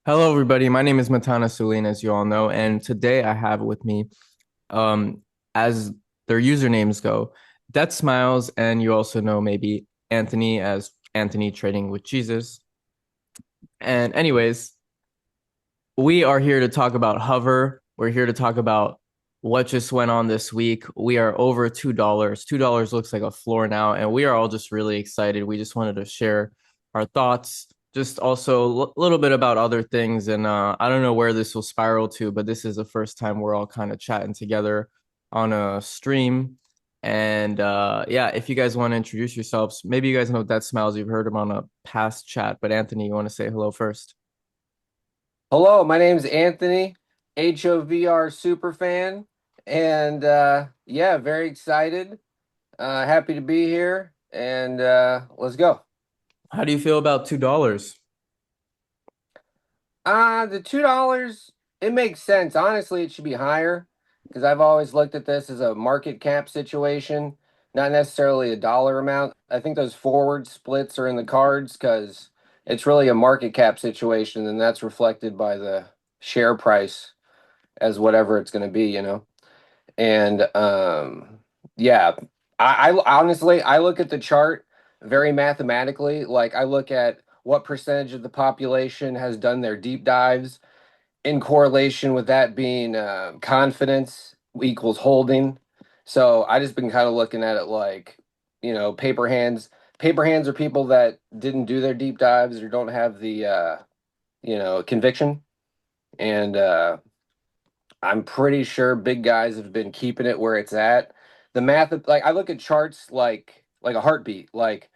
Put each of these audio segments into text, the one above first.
Hello, everybody. My name is Matana Sulin, as you all know, and today I have with me, um, as their usernames go, DeathSmiles, and you also know maybe Anthony as Anthony Trading with Jesus. And anyways, we are here to talk about Hovr. We're here to talk about what just went on this week. We are over $2. $2 looks like a floor now, and we are all just really excited. We just wanted to share our thoughts, just also a little bit about other things. And I don't know where this will spiral to, but this is the first time we're all kind of chatting together on a stream. And yeah, if you guys want to introduce yourselves, maybe you guys know Death Smiles. You've heard him on a past chat, but Anthony, you want to say hello first? Hello, my name's Anthony, HOVR super fan, and yeah, very excited. Happy to be here, and let's go. How do you feel about $2? The $2, it makes sense. Honestly, it should be higher because I've always looked at this as a market cap situation, not necessarily a dollar amount. I think those forward splits are in the cards because it's really a market cap situation, and that's reflected by the share price as whatever it's going to be. And yeah, I honestly I look at the chart very mathematically. Like I look at what percentage of the population has done their deep dives in correlation with that being confidence equals holding. So I just been kind of looking at it like, paper hands. Paper hands are people that didn't do their deep dives or don't have the conviction. And I'm pretty sure big guys have been keeping it where it's at. The math, like I look at charts like a heartbeat. Like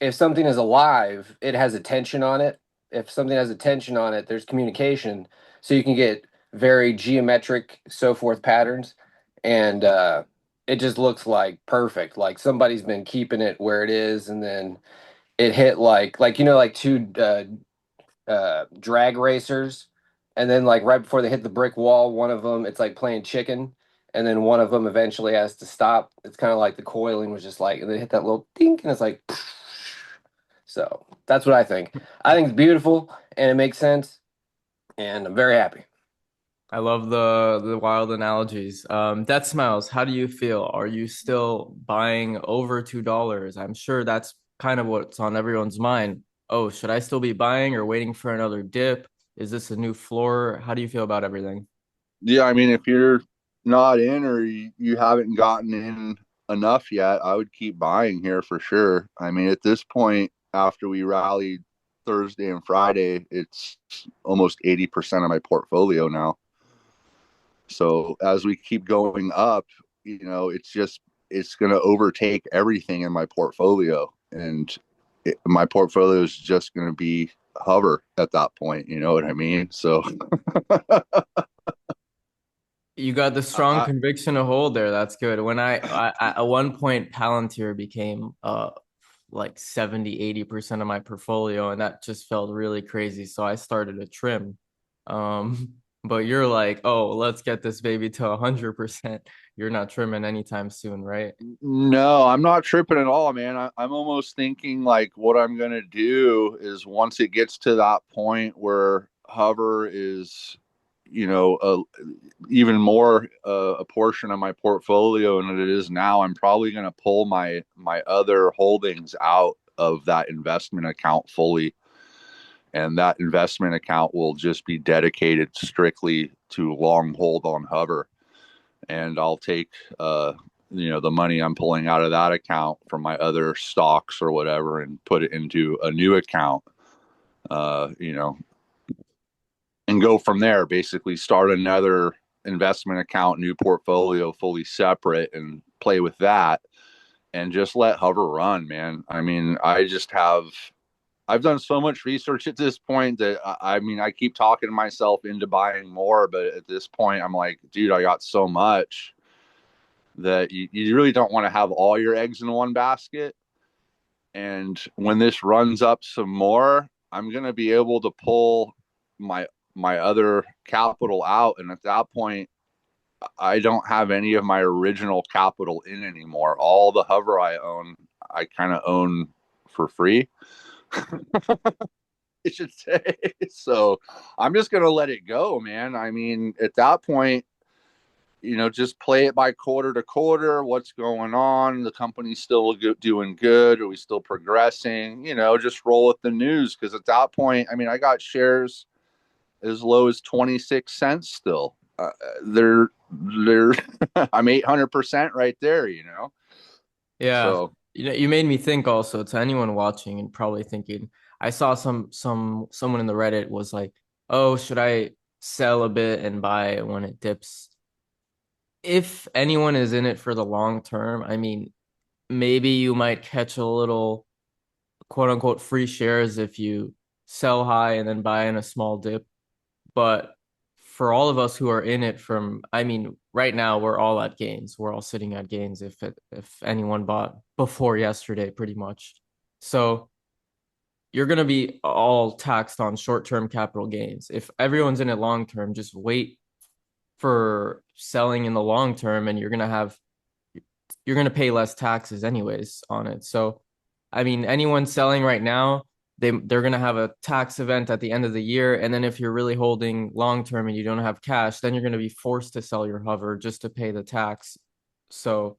if something is alive, it has a tension on it. If something has a tension on it, there's communication, so you can get very geometric so forth patterns, and it just looks like perfect. Like somebody's been keeping it where it is, and then it hit like two drag racers, and then like right before they hit the brick wall, one of them it's like playing chicken, and then one of them eventually has to stop. It's kind of like the coiling was just like, and they hit that little dink, and it's like, so that's what I think. I think it's beautiful and it makes sense, and I'm very happy. I love the wild analogies. Death Smiles, how do you feel? Are you still buying over $2? I'm sure that's kind of what's on everyone's mind. Oh, should I still be buying or waiting for another dip? Is this a new floor? How do you feel about everything? Yeah, I mean, if you're not in or you haven't gotten in enough yet, I would keep buying here for sure. I mean, at this point, after we rallied Thursday and Friday, it's almost 80% of my portfolio now. So as we keep going up, it's going to overtake everything in my portfolio. And my portfolio is just going to be hover at that point. You know what I mean? So You got the strong I, conviction to hold there. That's good. When at one point Palantir became like 70-80% of my portfolio, and that just felt really crazy. So I started a trim. But you're like, oh, let's get this baby to 100%. You're not trimming anytime soon, right? No, I'm not tripping at all, man. I'm almost thinking like what I'm gonna do is once it gets to that point where hover is, even more a portion of my portfolio than it is now. I'm probably gonna pull my other holdings out of that investment account fully, and that investment account will just be dedicated strictly to long hold on hover, and I'll take the money I'm pulling out of that account from my other stocks or whatever and put it into a new account. Uh, you know, and go from there. Basically, start another investment account, new portfolio, fully separate, and play with that, and just let hover run, man. I mean, I've done so much research at this point that I mean, I keep talking myself into buying more, but at this point, I'm like, dude, I got so much that you really don't want to have all your eggs in one basket. And when this runs up some more, I'm gonna be able to pull my my other capital out, and at that point, I don't have any of my original capital in anymore. All the hover I own, I kind of own for free. I should say. So I'm just gonna let it go, man. I mean, at that point, just play it by quarter to quarter. What's going on? The company's still doing good. Are we still progressing? Just roll with the news. Because at that point, I mean, I got shares as low as 26 cents still. They're I'm 800% right there. Yeah. So You made me think also to anyone watching and probably thinking, I saw someone in the Reddit was like, "Oh, should I sell a bit and buy when it dips?" If anyone is in it for the long term, I mean, maybe you might catch a little quote unquote free shares if you sell high and then buy in a small dip. But for all of us who are in it I mean, right now we're all at gains. We're all sitting at gains if anyone bought before yesterday, pretty much. So you're going to be all taxed on short-term capital gains. If everyone's in it long term, just wait for selling in the long term and you're going to pay less taxes anyways on it. So, I mean, anyone selling right now, they're going to have a tax event at the end of the year. And then if you're really holding long term and you don't have cash, then you're going to be forced to sell your hover just to pay the tax. So,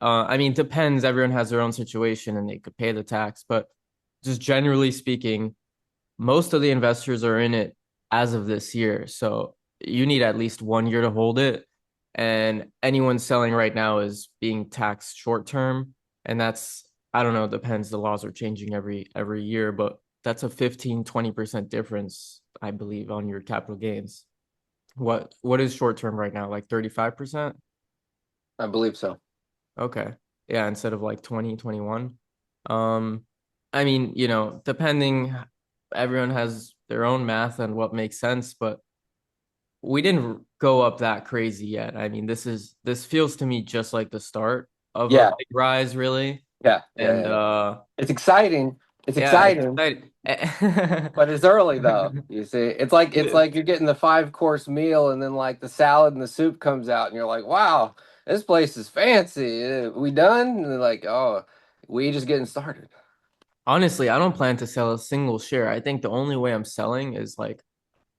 I mean, depends. Everyone has their own situation and they could pay the tax. But just generally speaking, most of the investors are in it as of this year. So you need at least 1 year to hold it. And anyone selling right now is being taxed short term. And that's, I don't know, depends. The laws are changing every year, but that's a 15-20% difference, I believe, on your capital gains. What is short term right now? Like 35%? I believe so. Okay. Yeah, instead of like 20, 21. Um, I mean, depending, everyone has their own math and what makes sense, but we didn't go up that crazy yet. I mean, this feels to me just like the start of a Yeah, big rise, really. yeah, yeah, And yeah. It's exciting. It's yeah, it's exciting, exciting. but it's early though. You see, it's like you're getting the 5 course meal, and then like the salad and the soup comes out, and you're like, "Wow, this place is fancy. We done?" And they're like, "Oh, we just getting started." Honestly, I don't plan to sell a single share. I think the only way I'm selling is like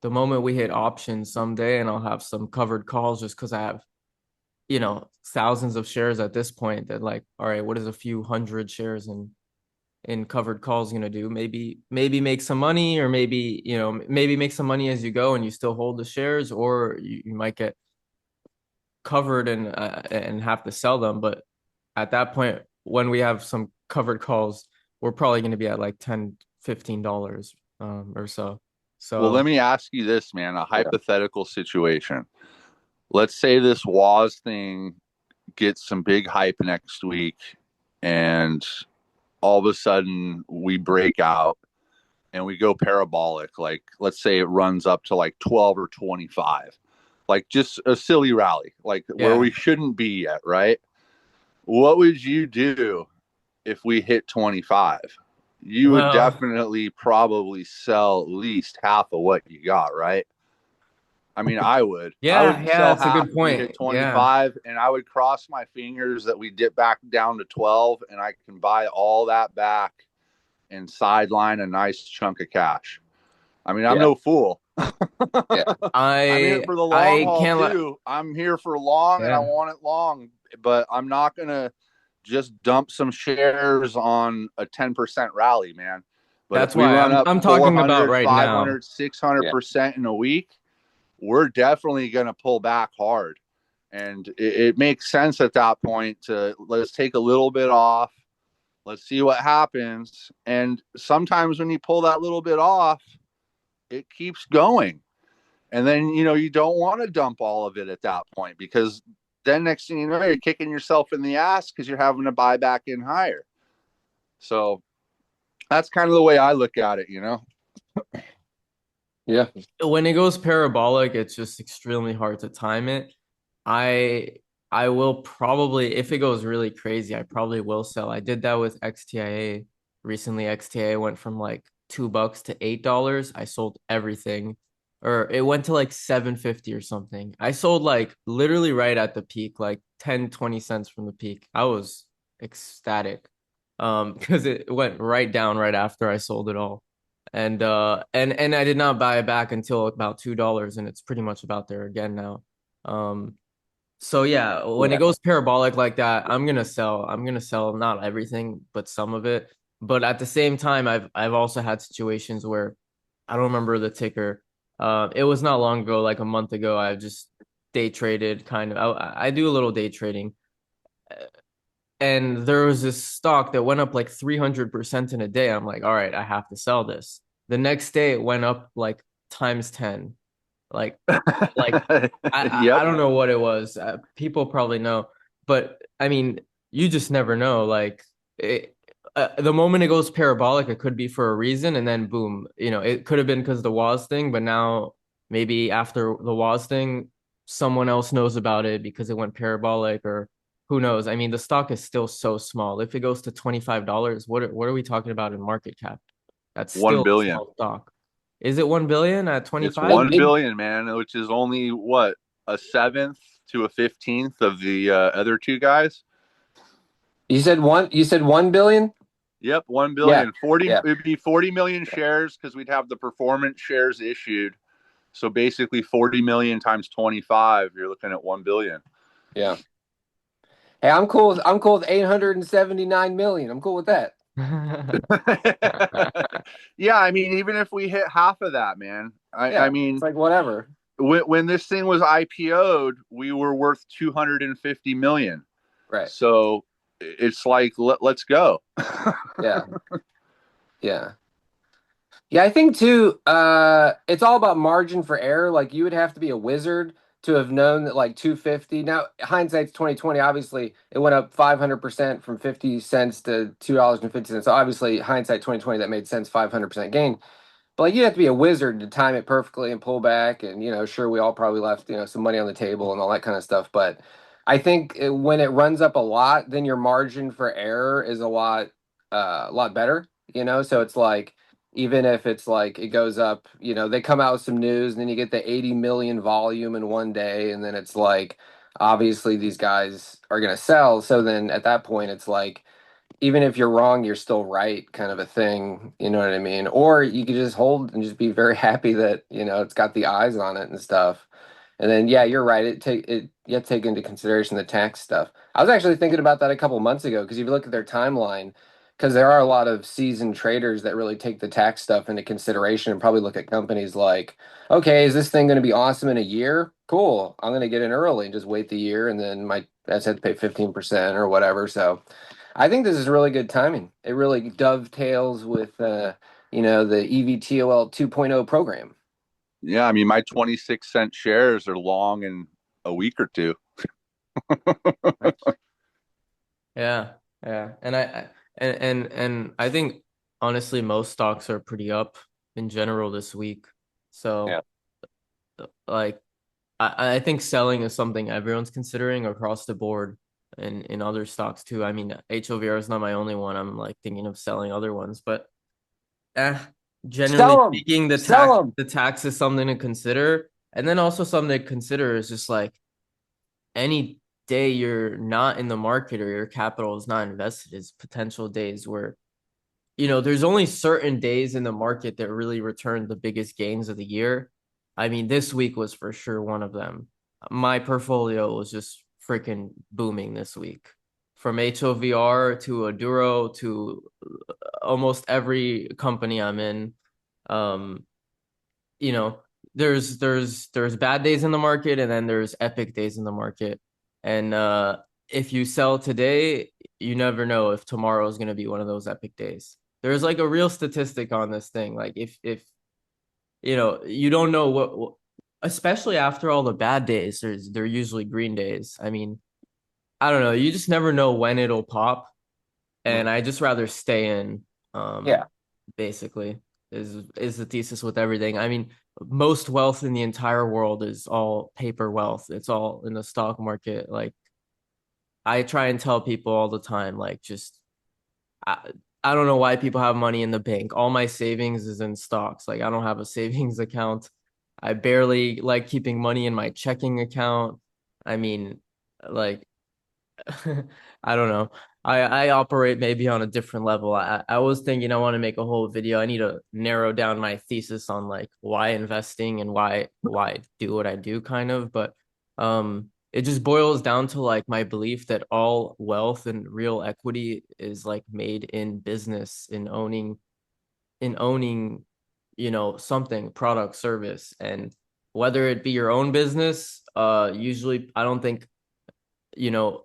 the moment we hit options someday, and I'll have some covered calls just because I have thousands of shares at this point that like, all right, what is a few hundred shares in covered calls gonna do? Maybe make some money, or maybe make some money as you go and you still hold the shares, or you might get covered and have to sell them. But at that point, when we have some covered calls, we're probably gonna be at like $10-15 or so. well, let So me ask you this, man, a Yeah, hypothetical situation. Let's say this WAS thing gets some big hype next week, and all of a sudden we break out and we go parabolic. Like, let's say it runs up to like 12 or 25, like just a silly rally, like where yeah. we shouldn't be yet, right? What would you do if we hit 25? You would Well, definitely probably sell at least half of what you got, right? I mean, I would. I yeah, would yeah, sell that's a half good if we hit point. Yeah. 25, and I would cross my fingers that we dip back down to 12, and I can buy all that back and sideline a nice chunk of cash. I mean, I'm yeah, no fool. yeah, I'm in I it for the long I haul can't let too. I'm here for long, and I yeah. want it long, but I'm not gonna just dump some shares on a 10% rally, man. But if That's we why run up I'm talking about 400, right now. 500, 600% in a week, we're definitely going to pull back hard. And it makes sense at that point to let's take a little bit off. Let's see what happens. And sometimes when you pull that little bit off, it keeps going. And then, you don't want to dump all of it at that point, because then next thing you know, you're kicking yourself in the ass because you're having to buy back in higher. So that's kind of the way I look at it. yeah. When it goes parabolic, it's just extremely hard to time it. I I will probably, if it goes really crazy, I probably will sell. I did that with XTIA recently. XTIA went from like $2 to $8. I sold everything, or it went to like 750 or something. I sold like literally right at the peak, like 10-20 cents from the peak. I was ecstatic because it went right down right after I sold it all. And I did not buy it back until about $2, and it's pretty much about there again now. Um, so yeah, when it Yeah. goes parabolic like that, I'm gonna sell. I'm gonna sell not everything, but some of it. But at the same time, I've also had situations where I don't remember the ticker. It was not long ago, like a month ago. I just day traded kind of. I do a little day trading, and there was this stock that went up like 300% in a day. I'm like, all right, I have to sell this. The next day, it went up like times 10. Like like I Yep. don't know what it was. People probably know, but I mean, you just never know. Like the moment it goes parabolic, it could be for a reason, and then boom, it could have been because of the Woz thing, but now maybe after the Woz thing, someone else knows about it because it went parabolic, or who knows? I mean, the stock is still so small. If it goes to $25, what are we talking about in market cap? That's One still a billion. small stock. Is it 1 billion at It's 25? It, 1 billion, man, which is only what, a seventh to a 15th of the other two guys. you said 1 billion? Yep, one Yeah. billion. 40. Yeah. It'd be 40 million shares because we'd have the performance shares issued. So basically, 40 million times 25. You're looking at 1 billion. Yeah. Hey, I'm cool with 879 million. I'm cool with that. Yeah, I mean, even if we hit half of that, man. I Yeah. It's mean, like whatever. when this thing was IPO'd, we were worth 250 million. Right. So it's like let's go. Yeah. Yeah. Yeah, I think too, it's all about margin for error. Like you would have to be a wizard to have known that like 250. Now, hindsight's 2020, obviously it went up 500% from 50 cents to $2.50. So obviously hindsight 2020 that made sense, 500% gain. But like you have to be a wizard to time it perfectly and pull back. And sure, we all probably left some money on the table and all that kind of stuff. But I think when it runs up a lot, then your margin for error is a lot better. So it's like even if it's like it goes up, they come out with some news and then you get the 80 million volume in one day, and then it's like obviously these guys are gonna sell. So then at that point, it's like even if you're wrong, you're still right, kind of a thing. You know what I mean? Or you could just hold and just be very happy that, it's got the eyes on it and stuff. And then, yeah, you're right. You have to take into consideration the tax stuff. I was actually thinking about that a couple months ago because if you look at their timeline, because there are a lot of seasoned traders that really take the tax stuff into consideration and probably look at companies like, okay, is this thing going to be awesome in a year? Cool. I'm going to get in early and just wait the year, and then I just have to pay 15% or whatever. So I think this is really good timing. It really dovetails with the EVTOL 2.0 program. Yeah, I mean, my 26-cent shares are long in a week or two. Yeah, yeah. And I think honestly most stocks are pretty up in general this week. Yeah. So like I think selling is something everyone's considering across the board in other stocks too. I mean, HOVR is not my only one. I'm like thinking of selling other ones, but eh, generally Sell them. speaking, Sell them. the tax is something to consider. And then also something to consider is just like any day you're not in the market or your capital is not invested is potential days where, there's only certain days in the market that really return the biggest gains of the year. I mean, this week was for sure one of them. My portfolio was just freaking booming this week. From HOVR to Aduro to almost every company I'm in. Um, you know, there's bad days in the market and then there's epic days in the market. And if you sell today, you never know if tomorrow is going to be one of those epic days. There's like a real statistic on this thing. Like if you don't know especially after all the bad days, they're usually green days. I mean, I don't know, you just never know when it'll pop, and I just rather stay in. Um, Yeah. basically is the thesis with everything. I mean, most wealth in the entire world is all paper wealth. It's all in the stock market. Like I try and tell people all the time, like just I, I don't know why people have money in the bank. All my savings is in stocks. Like I don't have a savings account. I barely like keeping money in my checking account. I mean, like I don't know. I operate maybe on a different level. I was thinking I want to make a whole video. I need to narrow down my thesis on like why investing and why I do what I do kind of, but it just boils down to like my belief that all wealth and real equity is like made in business, in owning, something, product, service, and whether it be your own business, usually I don't think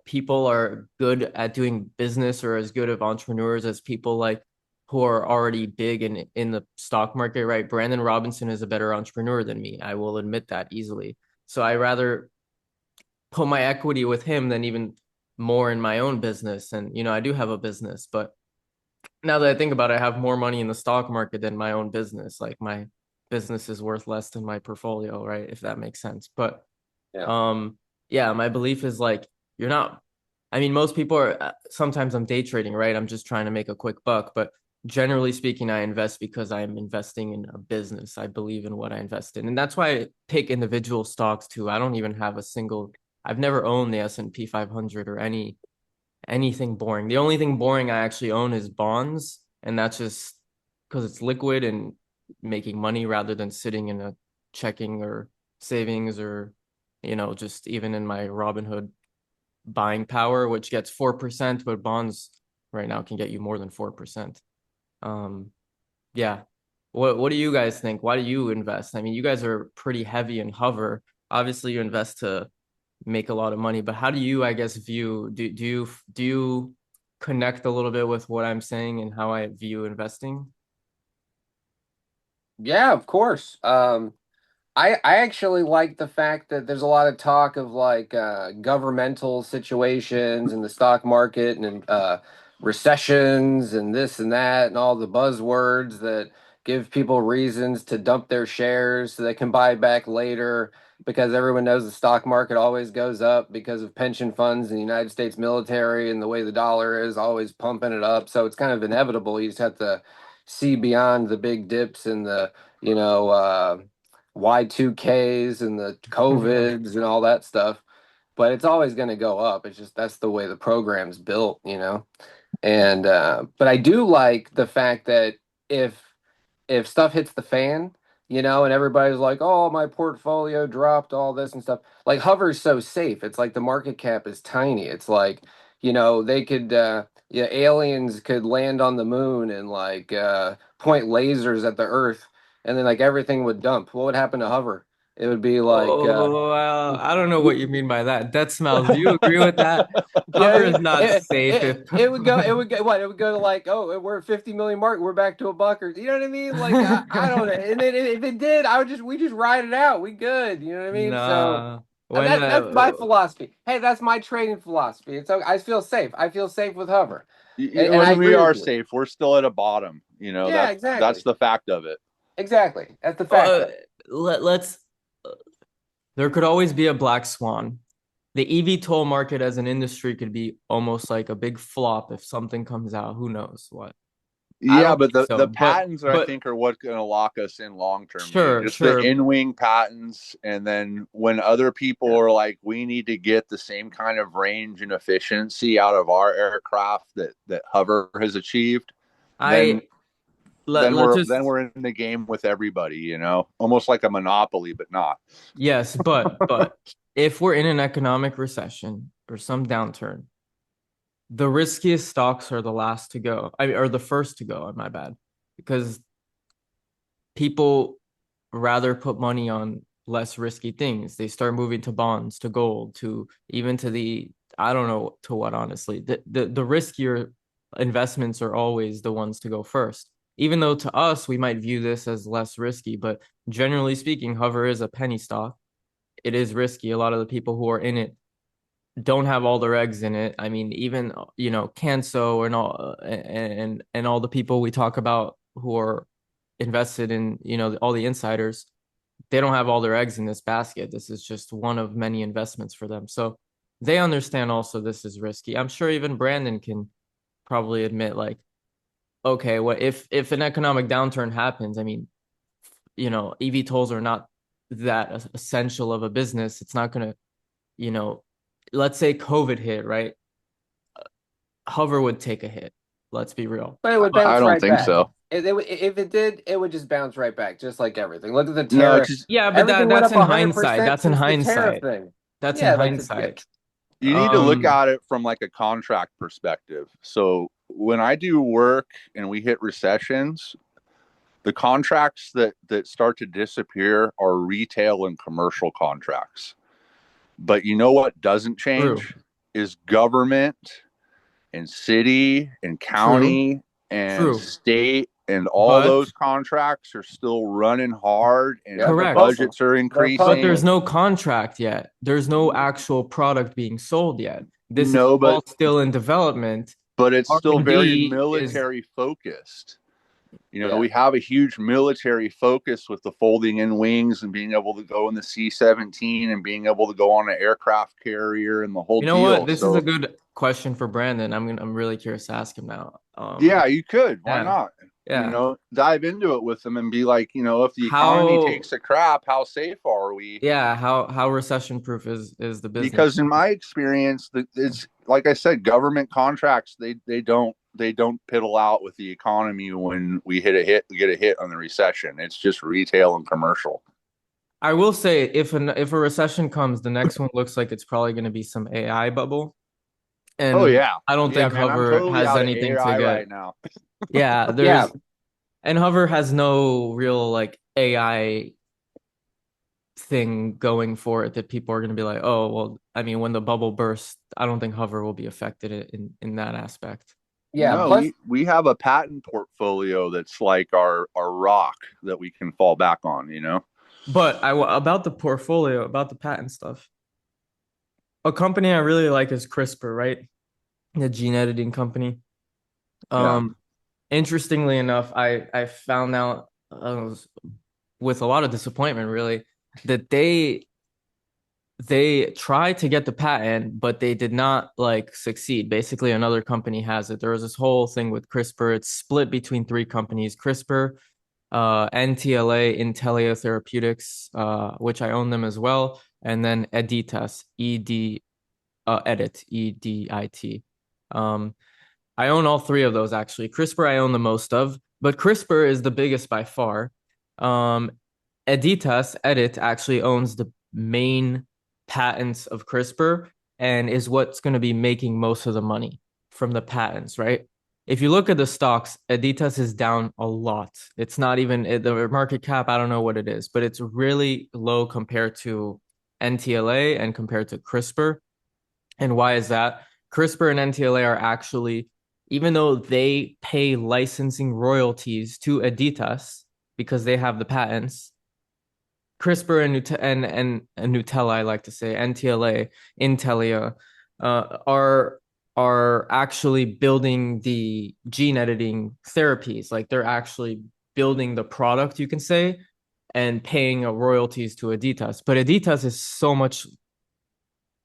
people are good at doing business or as good of entrepreneurs as people like who are already big in the stock market, right? Brandon Robinson is a better entrepreneur than me. I will admit that easily. So I rather put my equity with him than even more in my own business. And I do have a business, but now that I think about it, I have more money in the stock market than my own business. Like my business is worth less than my portfolio, right? If that makes sense. But Yeah. yeah, my belief is like you're not. I mean, most people are. Sometimes I'm day trading, right? I'm just trying to make a quick buck, but generally speaking, I invest because I'm investing in a business. I believe in what I invest in, and that's why I pick individual stocks too. I don't even have a single. I've never owned the S&P 500 or anything boring. The only thing boring I actually own is bonds, and that's just because it's liquid and making money rather than sitting in a checking or savings or just even in my Robinhood buying power, which gets 4%, but bonds right now can get you more than 4%. Um, yeah. What do you guys think? Why do you invest? I mean, you guys are pretty heavy in Hover. Obviously, you invest to make a lot of money, but how do you, I guess, view do you connect a little bit with what I'm saying and how I view investing? Yeah, of course. I actually like the fact that there's a lot of talk of like governmental situations in the stock market and recessions and this and that and all the buzzwords that give people reasons to dump their shares so they can buy back later because everyone knows the stock market always goes up because of pension funds in the United States military and the way the dollar is always pumping it up. So it's kind of inevitable. You just have to see beyond the big dips and the you know Y2Ks and the COVIDs and all that stuff. But it's always going to go up. It's just that's the way the program's built. And but I do like the fact that if if stuff hits the fan, and everybody's like, "Oh, my portfolio dropped all this and stuff." Like Hover's so safe. It's like the market cap is tiny. It's like, they could yeah, aliens could land on the moon and like point lasers at the earth and then like everything would dump. What would happen to Hover? It would be like Oh, well, I don't know what you mean by that. DeathSmiles, do you agree with that? yeah, Hover is not safe if it would go to like, oh, we're at 50 million mark, we're back to a buck, or you know what I mean? Like I don't know. And then if it did, we just ride it out. We good, you know what I mean? So Nah. When that's my philosophy. Hey, that's my trading philosophy. It's I feel safe. I feel safe with Hover. And I When we agree with are you. safe, we're still at a bottom. Yeah, That's exactly. the fact of it. Exactly. That's the fact uh, of it. let's there could always be a black swan. The eVTOL market as an industry could be almost like a big flop if something comes out. Who knows what? I Yeah, don't but think so. the But patents I but think are what's going to lock us in long term. sure, Just the sure. in wing patents, and then when other people Yeah. are like, we need to get the same kind of range and efficiency out of our aircraft that Hover has achieved, then I let's then just we're in the game with everybody. Almost like a monopoly, but not. yes, but if we're in an economic recession or some downturn, the riskiest stocks are the last to go. I mean, or the first to go, my bad. Because people rather put money on less risky things. They start moving to bonds, to gold, to even to the I don't know to what honestly. The riskier investments are always the ones to go first. Even though to us we might view this as less risky, but generally speaking, Hover is a penny stock. It is risky. A lot of the people who are in it don't have all their eggs in it. I mean, even Canso and all the people we talk about who are invested in all the insiders, they don't have all their eggs in this basket. This is just one of many investments for them. So they understand also this is risky. I'm sure even Brandon can probably admit like, okay, what if an economic downturn happens? I mean, EV tolls are not that essential of a business. It's not gonna, you know, let's say COVID hit, right? Hover would take a hit. Let's be real. But it would I bounce don't right think back. so. If it did, it would just bounce right back, just like everything. Look at the No, tariff. because Yeah, but Everything went that's up in hindsight. 100% That's in since the tariff hindsight. thing. That's in Yeah, like yeah, hindsight. you need to look Um, at it from like a contract perspective. So when I do work and we hit recessions, the contracts that start to disappear are retail and commercial contracts. But you know what doesn't true, change is government and city and true, county and true. state, and all But those contracts are still running hard and yeah, they're correct. pumping. budgets are They're But increasing. there's pumping. no contract yet. There's no actual product being sold yet. This is No, all still in development. but it's still very R&D is, military focused. Yeah. We have a huge military focus with the folding in wings and being able to go in the C-17 and being able to go on an aircraft carrier and the whole you know what? deal. This is a So good question for Brandon. I'm really curious to ask him now. yeah, you could. Why Yeah, not? yeah. Dive into it with them and be like, if the economy How takes a crap, how safe are we? Yeah, how recession proof is the business? Because in my experience, it's like I said, government contracts they don't piddle out with the economy when we get a hit on the recession. It's just retail and commercial. I will say if a recession comes, the next one looks like it's probably going to be some AI bubble. Oh And yeah, I don't yeah, think man. I'm Hover totally has out of anything to AI get. right now. Yeah, Yeah. and Hover has no real like AI thing going for it that people are going to be like, oh, well, I mean, when the bubble bursts, I don't think Hover will be affected in that aspect. Yeah. No, Plus, we have a patent portfolio that's like our rock that we can fall back on. But about the portfolio, about the patent stuff, a company I really like is CRISPR, right? The gene editing company. Yeah. Um, Interestingly enough, I found out with a lot of disappointment, really, that they tried to get the patent, but they did not like succeed. Basically, another company has it. There was this whole thing with CRISPR. It's split between three companies: CRISPR, NTLA, Intellia Therapeutics, which I own them as well, and then Editas, EDIT. Um, I own all three of those actually. CRISPR I own the most of, but CRISPR is the biggest by far. Um, Edit actually owns the main patents of CRISPR and is what's going to be making most of the money from the patents, right? If you look at the stocks, Editas is down a lot. It's not even the market cap, I don't know what it is, but it's really low compared to NTLA and compared to CRISPR. And why is that? CRISPR and NTLA are actually, even though they pay licensing royalties to Editas because they have the patents, CRISPR and Nutella, I like to say, NTLA, Intellia, are actually building the gene editing therapies. Like they're actually building the product, you can say, and paying royalties to Editas. But Editas is so much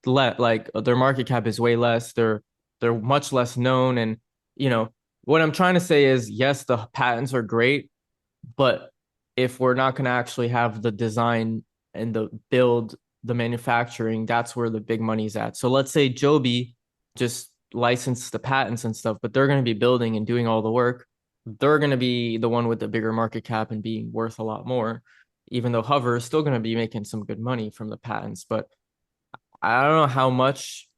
like their market cap is way less. They're much less known, and what I'm trying to say is yes, the patents are great, but if we're not going to actually have the design and the build, the manufacturing, that's where the big money's at. So let's say Joby just licensed the patents and stuff, but they're going to be building and doing all the work. They're going to be the one with the bigger market cap and being worth a lot more, even though Hover is still going to be making some good money from the patents. But I don't know how much.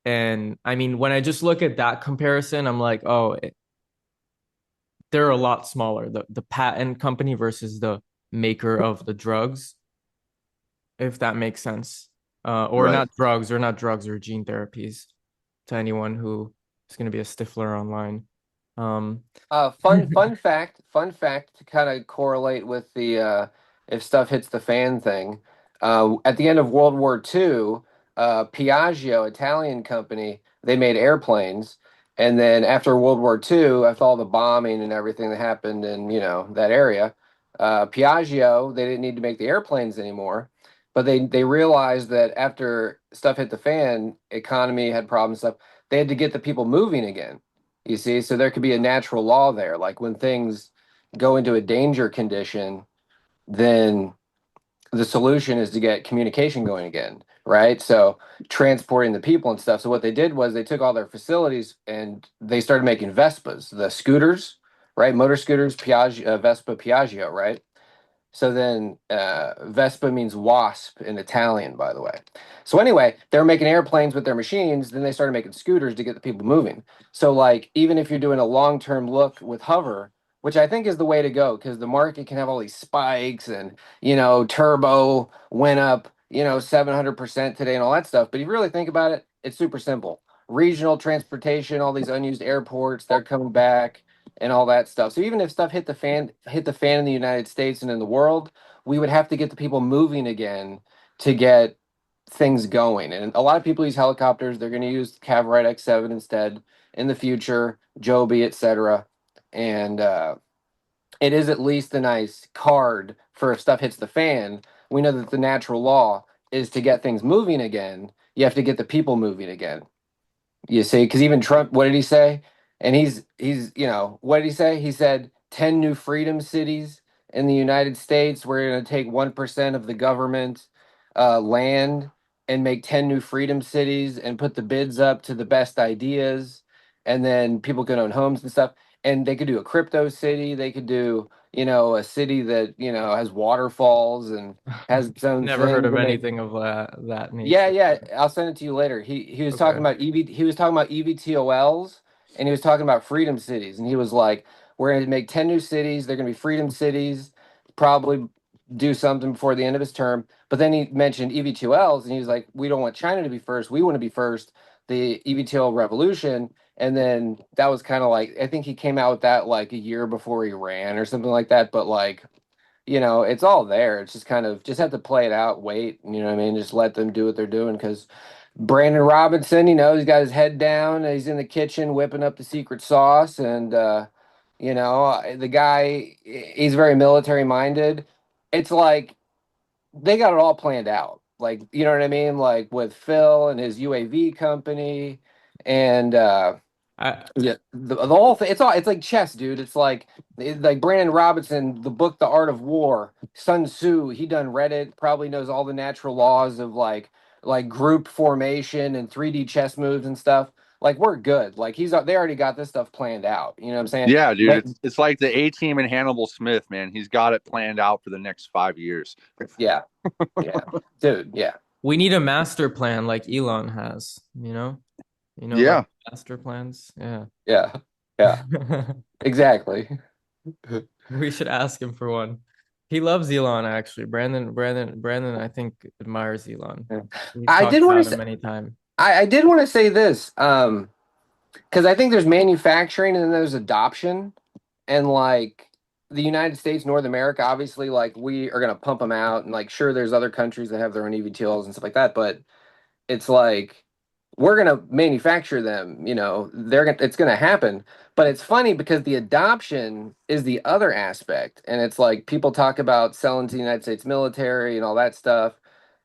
And I mean, when I just look at that comparison, I'm like, oh, they're a lot smaller. The patent company versus the maker of the drugs, if that makes sense. Or Right. not drugs, or not drugs or gene therapies to anyone who is going to be a stiffler online. Um, fun fact to kind of correlate with the if stuff hits the fan thing. At the end of World War II, Piaggio, Italian company, they made airplanes. And then after World War II, after all the bombing and everything that happened in, that area, Piaggio, they didn't need to make the airplanes anymore. But they realized that after stuff hit the fan, economy had problems, stuff, they had to get the people moving again. You see, so there could be a natural law there. Like when things go into a danger condition, then the solution is to get communication going again, right? So transporting the people and stuff. So what they did was they took all their facilities and they started making Vespas, the scooters, right? Motor scooters, Vespa Piaggio, right? So then Vespa means wasp in Italian, by the way. So anyway, they were making airplanes with their machines. Then they started making scooters to get the people moving. So like even if you're doing a long-term look with Hover, which I think is the way to go, because the market can have all these spikes and turbo went up 700% today and all that stuff. But if you really think about it, it's super simple. Regional transportation, all these unused airports, they're coming back and all that stuff. So even if stuff hit the fan in the United States and in the world, we would have to get the people moving again to get things going. And a lot of people use helicopters. They're going to use Cavorite X7 instead in the future, Joby, etc. And it is at least a nice card for if stuff hits the fan. We know that the natural law is to get things moving again. You have to get the people moving again. You see, because even Trump, what did he say? And what did he say? He said 10 new freedom cities in the United States. We're going to take 1% of the government land and make 10 new freedom cities and put the bids up to the best ideas. And then people can own homes and stuff. And they could do a crypto city. They could do, a city that, has waterfalls and has its own Never heard thing of to make. anything of that Yeah, nature. yeah, I'll send it to you later. He was talking Okay. about EVTOLs and he was talking about freedom cities and he was like, we're going to make 10 new cities, they're going to be freedom cities, probably do something before the end of his term. But then he mentioned EVTOLs and he was like, we don't want China to be first, we want to be first, the EVTOL revolution. And then that was kind of like I think he came out with that like a year before he ran or something like that, but like it's all there. It's just kind of just have to play it out, wait, you know what I mean? Just let them do what they're doing because Brandon Robinson, he's got his head down, he's in the kitchen whipping up the secret sauce, and the guy, he's very military minded. It's like they got it all planned out. Like, you know what I mean? Like with Phil and his UAV company and I yeah, the whole thing. It's like chess, dude. It's like Brandon Robinson, the book, The Art of War. Sun Tzu, he done read it. Probably knows all the natural laws of like group formation and 3D chess moves and stuff. Like we're good. Like they already got this stuff planned out. You know what I'm saying? Yeah, dude, They, it's like the A team and Hannibal Smith, man. He's got it planned out for the next 5 years. yeah, yeah, dude, yeah, We need a master plan like Elon has, you know? Like Yeah, master plans. Yeah. yeah, yeah. Exactly. We should ask him for one. He loves Elon actually. Brandon, I think admires Elon. He's I talked did want to about say. him many times. I did want to say this. Because I think there's manufacturing and then there's adoption. And like the United States, North America, obviously, like we are going to pump them out. And like, sure, there's other countries that have their own EVTOLs and stuff like that. But it's like we're going to manufacture them. It's going to happen. But it's funny because the adoption is the other aspect. And it's like people talk about selling to the United States military and all that stuff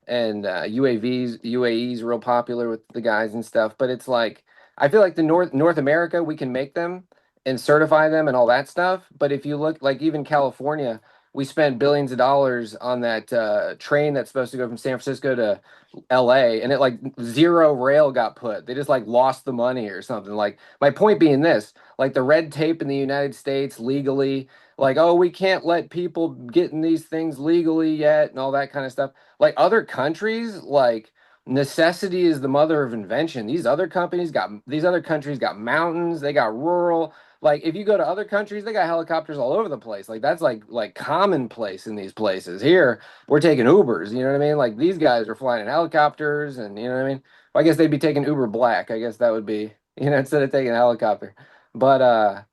and UAE's real popular with the guys and stuff. But it's like I feel like the North America we can make them and certify them and all that stuff. But if you look like even California, we spent billions of dollars on that train that's supposed to go from San Francisco to LA, and it like zero rail got put. They just like lost the money or something. Like my point being this, like the red tape in the United States legally, like oh we can't let people get in these things legally yet and all that kind of stuff like other countries like necessity is the mother of invention. These other countries got mountains, they got rural. Like if you go to other countries, they got helicopters all over the place. Like that's like commonplace in these places. Here, we're taking Ubers, you know what I mean? Like these guys are flying in helicopters and you know what I mean? Well, I guess they'd be taking Uber Black. I guess that would be, instead of taking a helicopter. But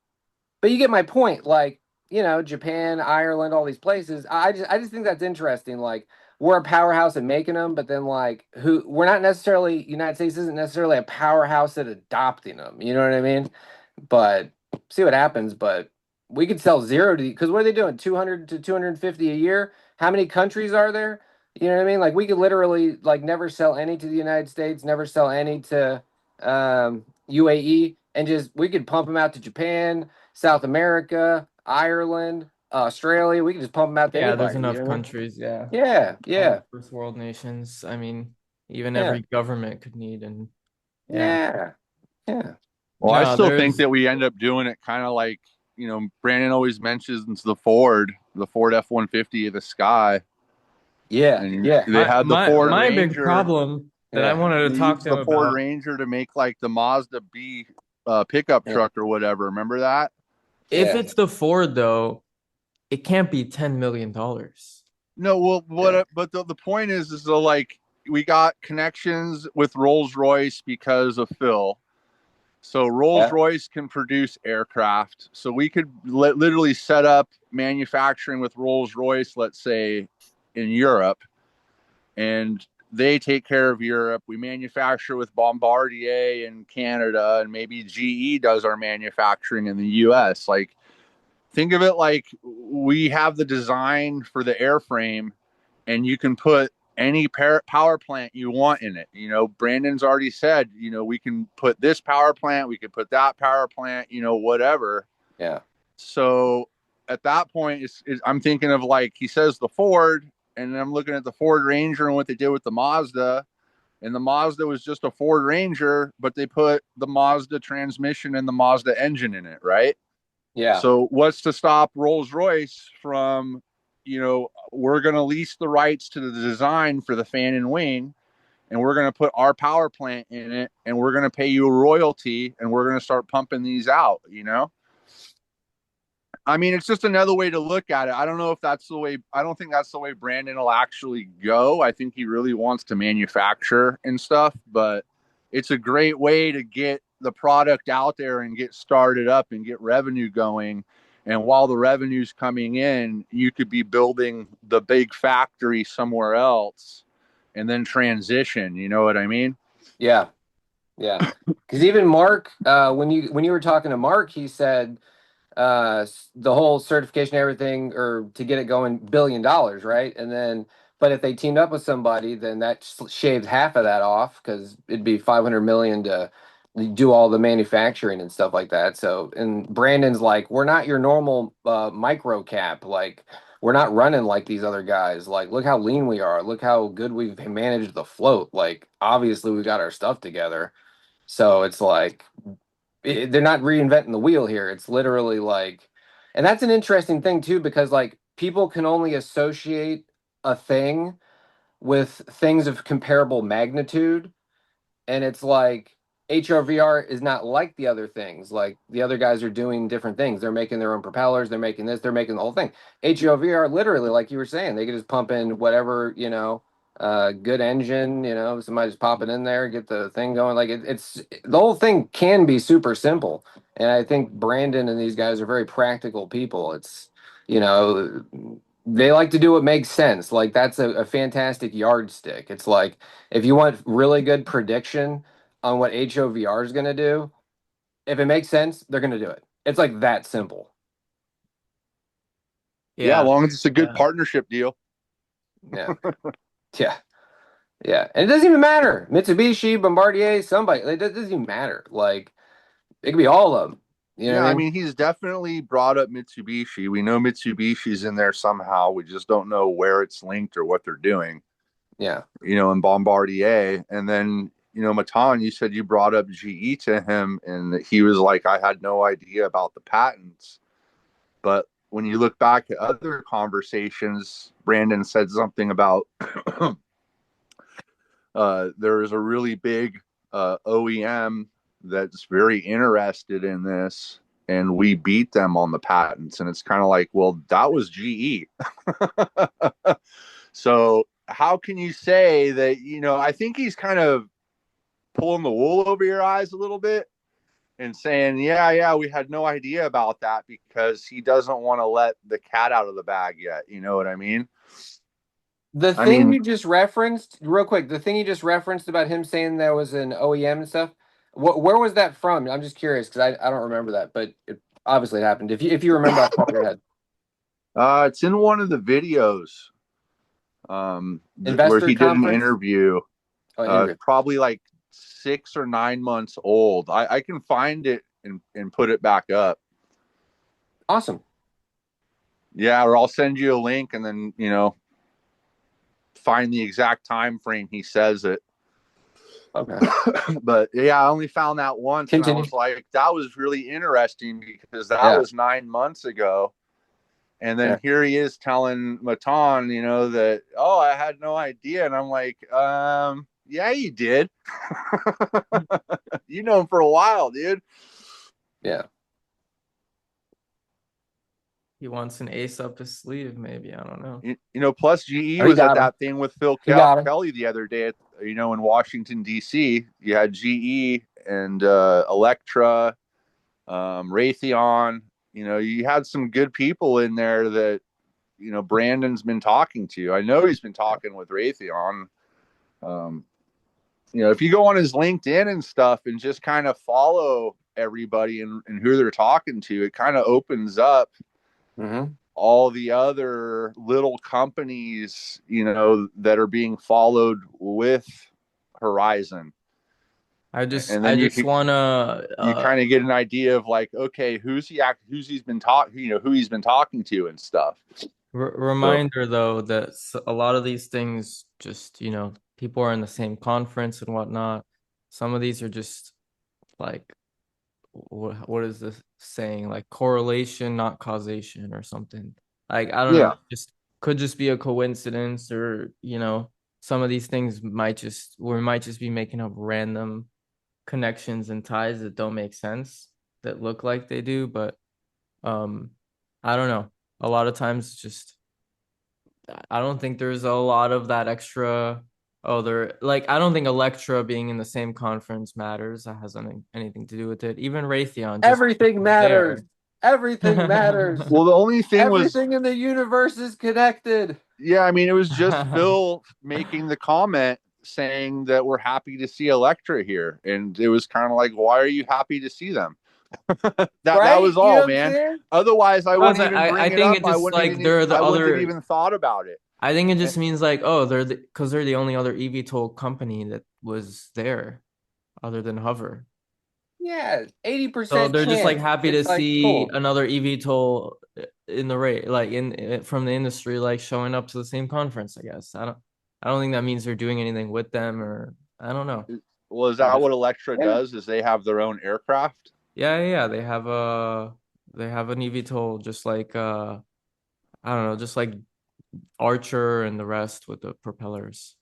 you get my point. Like, Japan, Ireland, all these places. I just think that's interesting. Like, we're a powerhouse at making them, but then like, who we're not necessarily. United States isn't necessarily a powerhouse at adopting them. You know what I mean? But see what happens. But we could sell zero to because what are they doing? 200 to 250 a year. How many countries are there? You know what I mean? Like, we could literally like never sell any to the United States, never sell any to UAE, and just we could pump them out to Japan, South America, Ireland, Australia. We can just pump them out to Yeah, there's anybody. You enough know what I mean? countries. Yeah, Yeah, all the yeah, first world nations. I mean, even yeah, every government could need, and yeah. yeah, yeah, Well, I No, still think there's that we end up doing it kind of like, Brandon always mentions the Ford F-150 of the Sky, yeah, and yeah, they had the Ford my big Ranger. problem that I yeah, wanted to They talk used to him the Ford about. Ranger to make like the Mazda B pickup yeah, truck or whatever. Remember that? If yeah, it's the Ford though, it can't be $10 million. No, well, yeah, but the point is though, like we got connections with Rolls Royce because of Phil. So Rolls yeah, Royce can produce aircraft. So we could literally set up manufacturing with Rolls Royce, let's say, in Europe, and they take care of Europe. We manufacture with Bombardier in Canada, and maybe GE does our manufacturing in the US. Like, think of it like we have the design for the airframe, and you can put any power plant you want in it. Brandon's already said, we can put this power plant, we could put that power plant, whatever. yeah, So at that point, I'm thinking of, like, he says the Ford, and I'm looking at the Ford Ranger and what they did with the Mazda. And the Mazda was just a Ford Ranger, but they put the Mazda transmission and the Mazda engine in it, right? yeah. So what's to stop Rolls Royce from, we're going to lease the rights to the design for the fan and wing, and we're going to put our power plant in it, and we're going to pay you a royalty, and we're going to start pumping these out. I mean, it's just another way to look at it. I don't know if that's the way, I don't think that's the way Brandon will actually go. I think he really wants to manufacture and stuff, but it's a great way to get the product out there and get started up and get revenue going. And while the revenue's coming in, you could be building the big factory somewhere else and then transition. You know what I mean? Yeah. Yeah. Because even Mark, when you were talking to Mark, he said the whole certification, everything, or to get it going, $1 billion, right? And then, but if they teamed up with somebody, then that shaved half of that off because it'd be 500 million to do all the manufacturing and stuff like that. So, and Brandon's like, we're not your normal microcap. Like, we're not running like these other guys. Like, look how lean we are. Look how good we've managed the float. Like, obviously, we got our stuff together. So it's like they're not reinventing the wheel here. It's literally like, and that's an interesting thing too, because like people can only associate a thing with things of comparable magnitude. And it's like HRVR is not like the other things. Like the other guys are doing different things. They're making their own propellers. They're making this. They're making the whole thing. HRVR, literally, like you were saying, they can just pump in whatever, good engine. Somebody just pop it in there, get the thing going. Like it's the whole thing can be super simple. And I think Brandon and these guys are very practical people. You know, they like to do what makes sense. Like that's a fantastic yardstick. It's like if you want really good prediction on what HOVR is going to do, if it makes sense, they're going to do it. It's like that simple. Yeah, as Yeah, long as it's a good yeah. partnership deal. Yeah. Yeah. Yeah. And it doesn't even matter. Mitsubishi, Bombardier, somebody. It doesn't even matter. Like it could be all of them. You know Yeah, what I I mean? mean, he's definitely brought up Mitsubishi. We know Mitsubishi's in there somehow. We just don't know where it's linked or what they're doing, Yeah. in Bombardier. And then, Matan, you said you brought up GE to him, and that he was like, I had no idea about the patents. But when you look back at other conversations, Brandon said something about there is a really big OEM that's very interested in this, and we beat them on the patents. And it's kind of like, well, that was GE. So how can you say that? I think he's kind of pulling the wool over your eyes a little bit and saying, yeah, we had no idea about that, because he doesn't want to let the cat out of the bag yet. You know what I mean? The I thing mean, you just referenced, real quick, the thing you just referenced about him saying there was an OEM and stuff, where was that from? I'm just curious because I don't remember that, but it obviously happened. If you remember off the top of your head, it's in one of the videos where investor he did an conference. interview. Oh, interview. Probably like 6 or 9 months old. I can find it and put it back up. Awesome. Yeah, or I'll send you a link and then, find the exact time frame he says it. Okay. But yeah, I only found that once and I Continue. was like, that was really interesting because that Yeah. was 9 months ago. And then Yeah. here he is telling Matan, that, oh, I had no idea. And I'm like, yeah, you did. You know him for a while, dude. Yeah. He wants an ace up his sleeve, maybe. I don't know. Plus GE Oh, he was at got him. that thing with Phil He got him. Kelly the other day, in Washington, D.C. You had GE and Electra, Raytheon. You had some good people in there that, Brandon's been talking to. I know he's been talking with Raytheon. If you go on his LinkedIn and stuff and just kind of follow everybody and who they're talking to, it kind of opens up Mm-hmm. all the other little companies, that are being followed with Horizon. And I then just wanna you kind of get an idea of like, okay, who's he's been talking, who he's been talking to and stuff. So reminder though that a lot of these things just, people are in the same conference and whatnot. Some of these are just like what is this saying? Like correlation, not causation or something. Like I don't know, yeah, just could just be a coincidence or, some of these things we might just be making up random connections and ties that don't make sense that look like they do, but um I don't know. A lot of times just I don't think there's a lot of that extra. Oh, I don't think Electra being in the same conference matters. That has anything to do with it. Even Raytheon just Everything matters. there. Everything matters. well, the only thing was, Everything in the universe is connected. yeah, I mean, it was just Phil making the comment saying that we're happy to see Electra here, and it was kind of like, why are you happy to see them? That Right? was You know all, what I'm man. saying? Otherwise, I Plus, wouldn't even I bring it think up. it just like they're the I wouldn't have other. even thought about it. I think it And just means like, oh, because they're the only other eVTOL company that was there other than Hover. Yeah, So 80% they're just like chance. happy to It's like, see cool. another eVTOL in the rate, like from the industry, like showing up to the same conference. I guess I don't think that means they're doing anything with them, or I don't know. well, is I that just what Electra Yeah. does? Is they have their own aircraft? yeah. They have an eVTOL, just like I don't know, just like Archer and the rest with the propellers.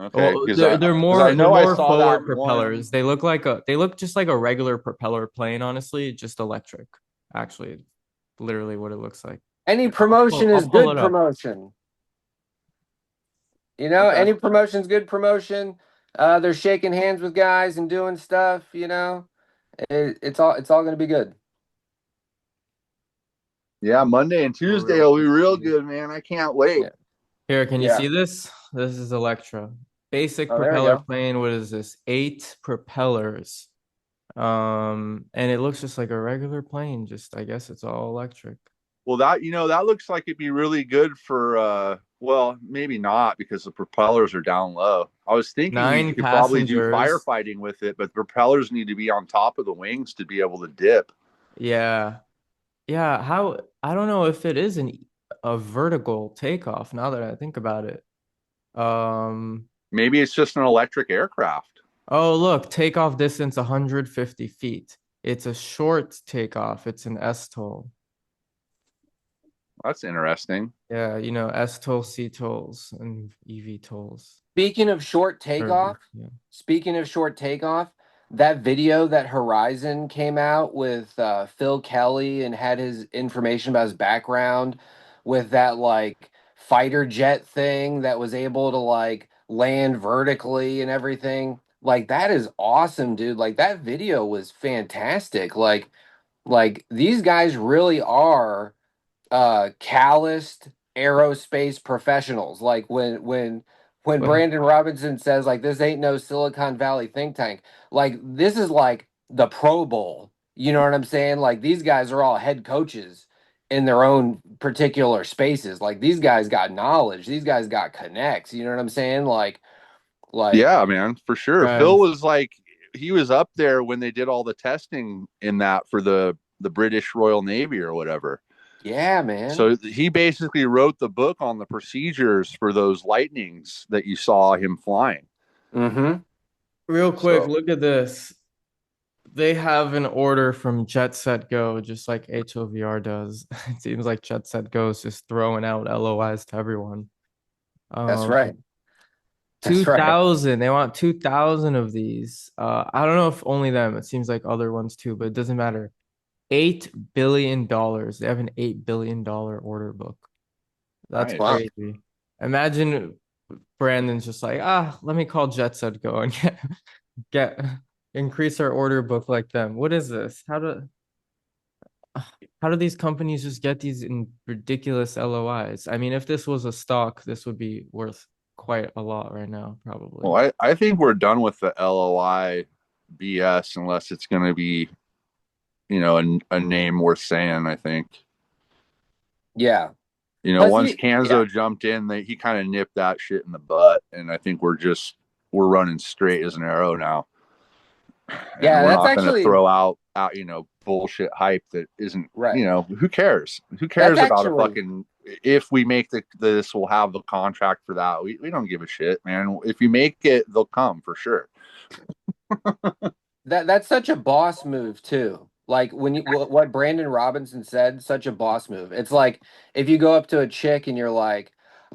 Okay, Well, because I they're know I more saw that forward one. propellers. They look just like a regular propeller plane, honestly, just electric. Actually, literally what it looks like. Any Here, promotion I'll is pull good it up. promotion. You know, Okay, any promotion's good promotion. They're shaking hands with guys and doing stuff, it's all gonna be good. yeah, Monday and A Tuesday real will be quick real view. good, man. I can't wait. Yeah. Here, can you Yeah. see this? This is Electra. Basic Oh, there we propeller go. plane. What is this? 8 propellers. And it looks just like a regular plane. Just I guess it's all electric. Well, that looks like it'd be really good for well, maybe not because the propellers are down low. I was thinking you Nine could probably do passengers. firefighting with it, but the propellers need to be on top of the wings to be able to dip. Yeah. Yeah, how I don't know if it is a vertical takeoff now that I think about it. Um, Maybe it's just an electric aircraft. oh look, takeoff distance 150 feet. It's a short takeoff. It's an S-toll. That's interesting. Yeah, S-toll, C-tolls, and EV tolls. Speaking of short Or, takeoff, yeah. speaking of short takeoff, that video that Horizon came out with Phil Kelly and had his information about his background with that like fighter jet thing that was able to like land vertically and everything. Like that is awesome, dude. Like that video was fantastic. Like these guys really are calloused aerospace professionals. Like when Well, Brandon Robinson says like this ain't no Silicon Valley think tank, like this is like the Pro Bowl. You know what I'm saying? Like these guys are all head coaches in their own particular spaces. Like these guys got knowledge. These guys got connects. You know what I'm saying? Like Yeah, man, for sure. Phil guys, was like he was up there when they did all the testing in that for the British Royal Navy or whatever. Yeah, man. So he basically wrote the book on the procedures for those lightnings that you saw him flying. Mm-hmm. Real quick, So look at this. They have an order from Jet Set Go, just like HOVR does. It seems like Jet Set Go is just throwing out LOIs to everyone. That's Um, right. That's right. 2,000. They want 2,000 of these. I don't know if only them. It seems like other ones too, but it doesn't matter. $8 billion. They have an $8 billion order book. That's nice. Wow. crazy. Imagine Brandon's just like, let me call Jet Set Go and get increase our order book like them. What is this? How do these companies just get these in ridiculous LOIs? I mean, if this was a stock, this would be worth quite a lot right now, probably. Well, I think we're done with the LOI BS unless it's going to be, a name worth saying. I think, Yeah. once Yeah. Kanzo jumped in, he kind of nipped that shit in the butt, and I think we're running straight as an arrow now, and Yeah, we're that's not going to actually throw out bullshit hype that isn't. right. Who cares? Who That's cares about a actually fucking if we make this, we'll have the contract for that. We don't give a shit, man. If you make it, they'll come for sure. that's such a boss move too. Like when you what Brandon Robinson said, such a boss move. It's like if you go up to a chick and you're like,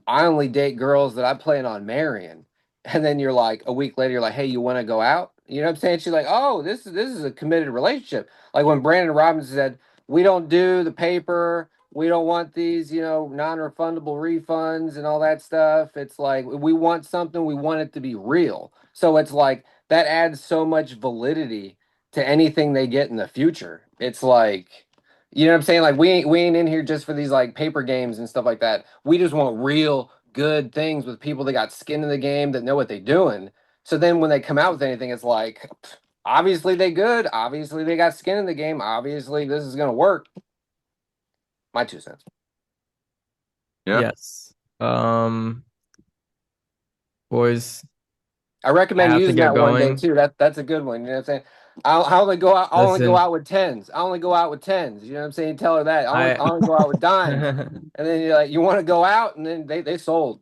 I only date girls that I plan on marrying. And then you're like a week later, you're like, hey, you want to go out? You know what I'm saying? She's like, oh, this is a committed relationship. Like when Brandon Robinson said, we don't do the paper, we don't want these, non-refundable refunds and all that stuff. It's like we want something, we want it to be real. So it's like that adds so much validity to anything they get in the future. It's like, you know what I'm saying? Like we ain't in here just for these like paper games and stuff like that. We just want real good things with people that got skin in the game that know what they're doing. So then when they come out with anything, it's like obviously they good. Obviously they got skin in the game. Obviously this is gonna work. My 2 cents. Yeah. Yes. Boys, I I recommend have to using get that one day going. too. That's a good one. You know what I'm saying? I only go out. I only go Listen, out with tens. I only go out with tens. You know what I'm saying? Tell her that. I I only go out with dimes. And then you're like, you want to go out, and then they sold.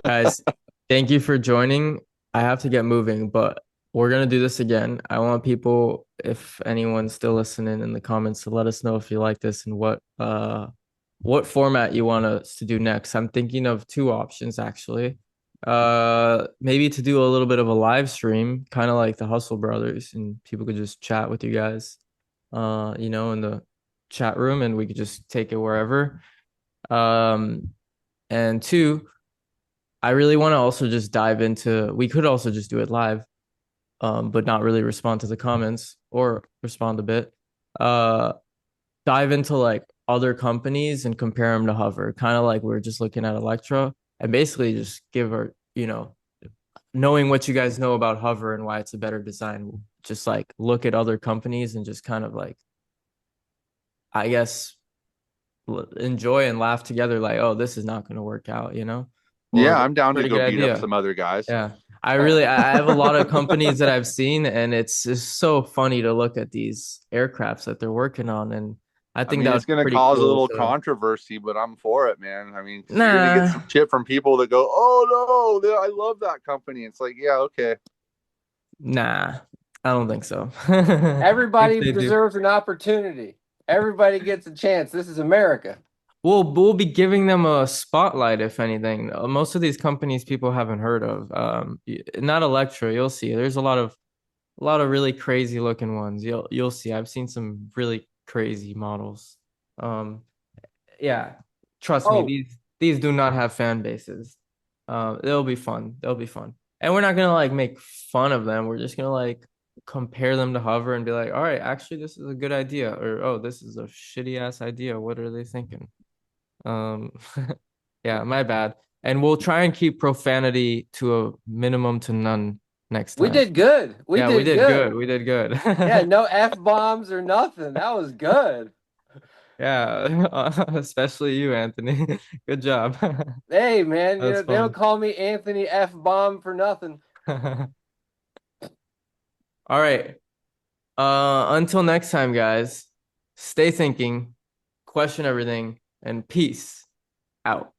guys, thank you for joining. I have to get moving, but we're gonna do this again. I want people, if anyone's still listening in the comments, to let us know if you like this and what format you want us to do next. I'm thinking of two options actually. Maybe to do a little bit of a live stream, kind of like the Hustle Brothers, and people could just chat with you guys, in the chat room, and we could just take it wherever. Um, and two, I really want to also just dive into, we could also just do it live, but not really respond to the comments or respond a bit. Uh, Dive into like other companies and compare them to Hover, kind of like we are just looking at Electra, and basically just give our, knowing what you guys know about Hover and why it's a better design, just like look at other companies and just kind of like, I guess, enjoy and laugh together, like, oh, this is not going to work out, Or Yeah, this I'm is a down to pretty go good beat up idea. some other guys. Yeah. I have a lot of companies that I've seen, and it's just so funny to look at these aircrafts that they're working on. And I I think mean, that it's would be going to pretty cause a cool little to, controversy, but I'm for it, man. I mean, 'cause you're going to get some nah, shit from people that go, "Oh no, I love that company." It's like, yeah, okay. nah, I don't think so. If Everybody they do, deserves an opportunity. Everybody gets a chance. This is America. we'll be giving them a spotlight, if anything. Most of these companies people haven't heard of. Not Electra, you'll see. There's a lot of really crazy looking ones. You'll see. I've seen some really crazy models. Um, yeah, trust me, Oh, these do not have fan bases. They'll be fun. They'll be fun. And we're not gonna like make fun of them. We're just gonna like compare them to Hover and be like, all right, actually this is a good idea, or oh, this is a shitty ass idea. What are they thinking? Um, yeah, my bad. And we'll try and keep profanity to a minimum to none next we time. did good. We Yeah, we did did good. good. We did good. Yeah, no F bombs or nothing. That was good. Yeah, especially you, Anthony. Good job. Hey, man, That's they don't fun. call me Anthony F bomb for nothing. All right. Until next time, guys. Stay thinking, question everything, and peace out.